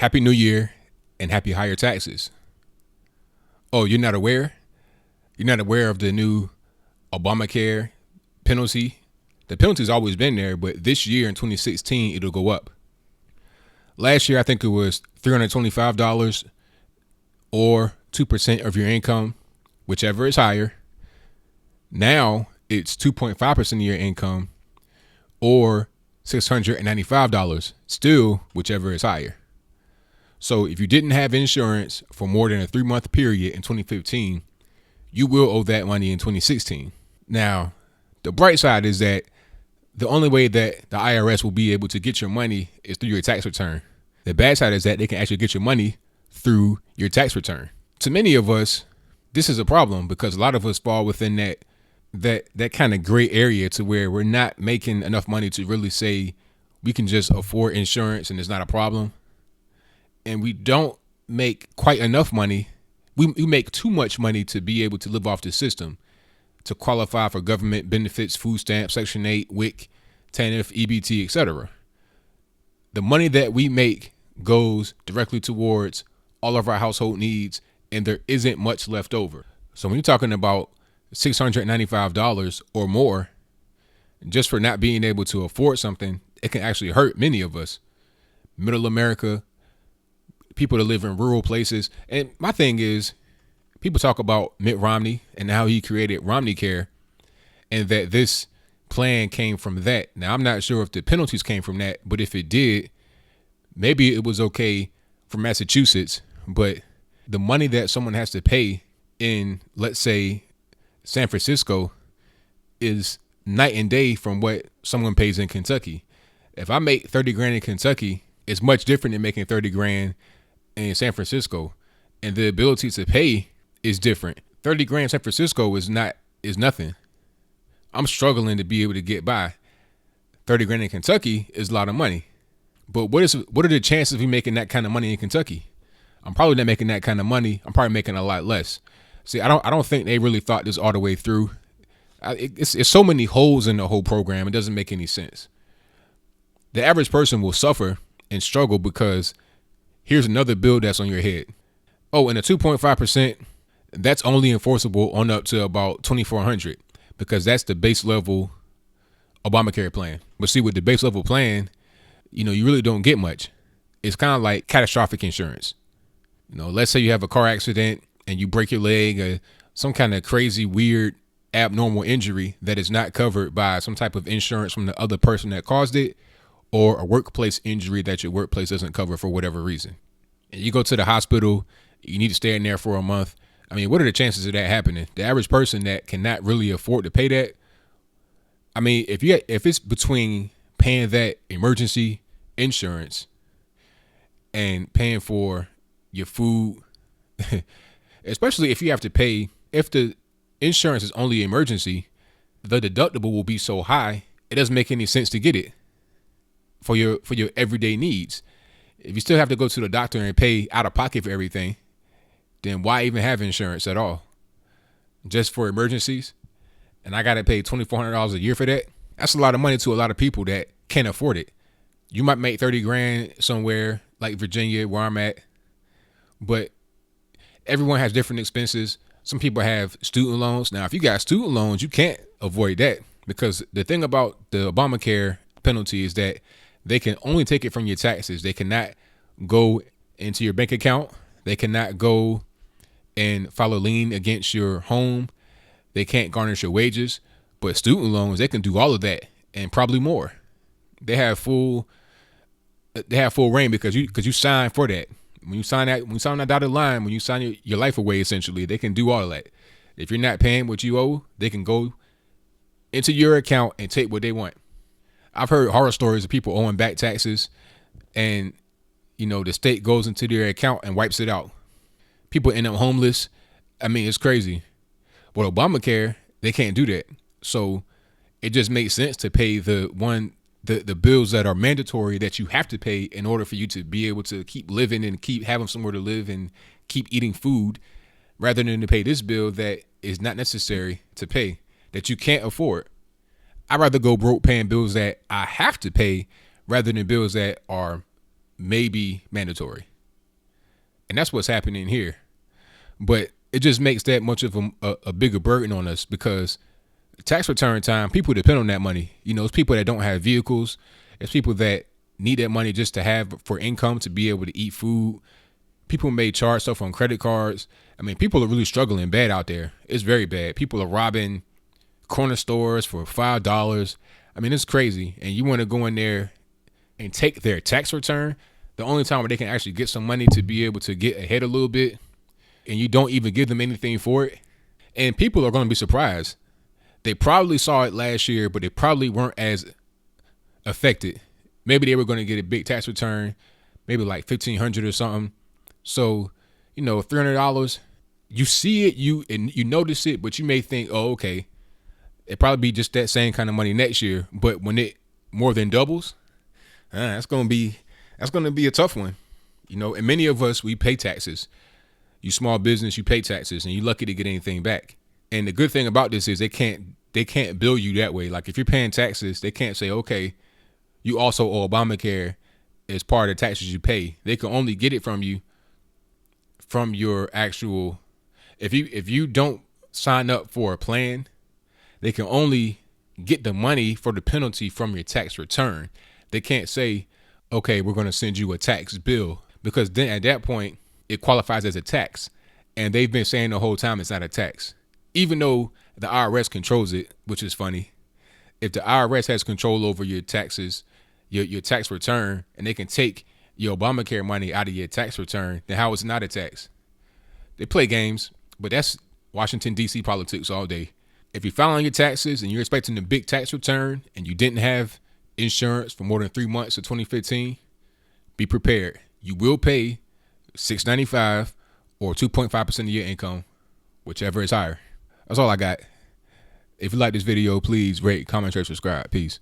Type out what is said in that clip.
Happy New Year and happy higher taxes. Oh, you're not aware? You're not aware of the new Obamacare penalty? The penalty's always been there, but this year in 2016, it'll go up. Last year, I think it was $325 or 2% of your income, whichever is higher. Now it's 2.5% of your income or $695, still whichever is higher. So if you didn't have insurance for more than a 3-month period in 2015, you will owe that money in 2016. Now, the bright side is that the only way that the IRS will be able to get your money is through your tax return. The bad side is that they can actually get your money through your tax return. To many of us, this is a problem because a lot of us fall within that kind of gray area to where we're not making enough money to really say we can just afford insurance and it's not a problem. And we don't make quite enough money. We make too much money to be able to live off the system, to qualify for government benefits, food stamps, Section 8, WIC, TANF, EBT, etc. The money that we make goes directly towards all of our household needs, and there isn't much left over. So when you're talking about $695 or more, just for not being able to afford something, it can actually hurt many of us. Middle America, people that live in rural places. And my thing is, people talk about Mitt Romney and how he created Romneycare and that this plan came from that. Now, I'm not sure if the penalties came from that, but if it did, maybe it was okay for Massachusetts. But the money that someone has to pay in, let's say, San Francisco is night and day from what someone pays in Kentucky. If I make 30 grand in Kentucky, it's much different than making 30 grand in San Francisco, and the ability to pay is different. 30 grand in San Francisco is nothing. I'm struggling to be able to get by. 30 grand in Kentucky is a lot of money. But what are the chances of me making that kind of money in Kentucky? I'm probably not making that kind of money. I'm probably making a lot less. See, I don't think they really thought this all the way through. It's so many holes in the whole program. It doesn't make any sense. The average person will suffer and struggle because here's another bill that's on your head. Oh, and the 2.5%, that's only enforceable on up to about $2,400 because that's the base level Obamacare plan. But see, with the base level plan, you really don't get much. It's kind of like catastrophic insurance. Let's say you have a car accident and you break your leg or some kind of crazy, weird, abnormal injury that is not covered by some type of insurance from the other person that caused it, or a workplace injury that your workplace doesn't cover for whatever reason. And you go to the hospital, you need to stay in there for a month. I mean, what are the chances of that happening? The average person that cannot really afford to pay that, I mean, if it's between paying that emergency insurance and paying for your food, especially if you have to pay, if the insurance is only emergency, the deductible will be so high, it doesn't make any sense to get it for your everyday needs. If you still have to go to the doctor and pay out of pocket for everything, then why even have insurance at all? Just for emergencies? And I got to pay $2,400 a year for that? That's a lot of money to a lot of people that can't afford it. You might make 30 grand somewhere like Virginia, where I'm at, but everyone has different expenses. Some people have student loans. Now, if you got student loans, you can't avoid that because the thing about the Obamacare penalty is that they can only take it from your taxes. They cannot go into your bank account. They cannot go and file a lien against your home. They can't garnish your wages. But student loans, they can do all of that and probably more. They have full reign because you sign for that. When you sign that dotted line, when you sign your life away, essentially, they can do all of that. If you're not paying what you owe, they can go into your account and take what they want. I've heard horror stories of people owing back taxes and, the state goes into their account and wipes it out. People end up homeless. I mean, it's crazy. But Obamacare, they can't do that. So it just makes sense to pay the bills that are mandatory that you have to pay in order for you to be able to keep living and keep having somewhere to live and keep eating food, rather than to pay this bill that is not necessary to pay, that you can't afford. I'd rather go broke paying bills that I have to pay rather than bills that are maybe mandatory. And that's what's happening here. But it just makes that much of a bigger burden on us because tax return time, people depend on that money. It's people that don't have vehicles. It's people that need that money just to have for income to be able to eat food. People may charge stuff on credit cards. I mean, people are really struggling bad out there. It's very bad. People are robbing corner stores for $5. I mean, it's crazy. And you want to go in there and take their tax return, the only time where they can actually get some money to be able to get ahead a little bit, and you don't even give them anything for it. And people are going to be surprised. They probably saw it last year, but they probably weren't as affected. Maybe they were going to get a big tax return, maybe like $1,500 or something. So, $300, you see it, you notice it, but you may think, oh, okay, it probably be just that same kind of money next year. But when it more than doubles, that's going to be a tough one. And many of us, we pay taxes. You small business, you pay taxes, and you're lucky to get anything back. And the good thing about this is they can't bill you that way. Like if you're paying taxes, they can't say, okay, you also owe Obamacare as part of the taxes you pay. They can only get it from you from your actual. If you don't sign up for a plan, they can only get the money for the penalty from your tax return. They can't say, okay, we're going to send you a tax bill, because then at that point it qualifies as a tax. And they've been saying the whole time it's not a tax, even though the IRS controls it, which is funny. If the IRS has control over your taxes, your tax return, and they can take your Obamacare money out of your tax return, then how is it not a tax? They play games, but that's Washington, D.C. politics all day. If you're filing your taxes and you're expecting a big tax return and you didn't have insurance for more than 3 months of 2015, be prepared. You will pay $695 or 2.5% of your income, whichever is higher. That's all I got. If you like this video, please rate, comment, share, subscribe. Peace.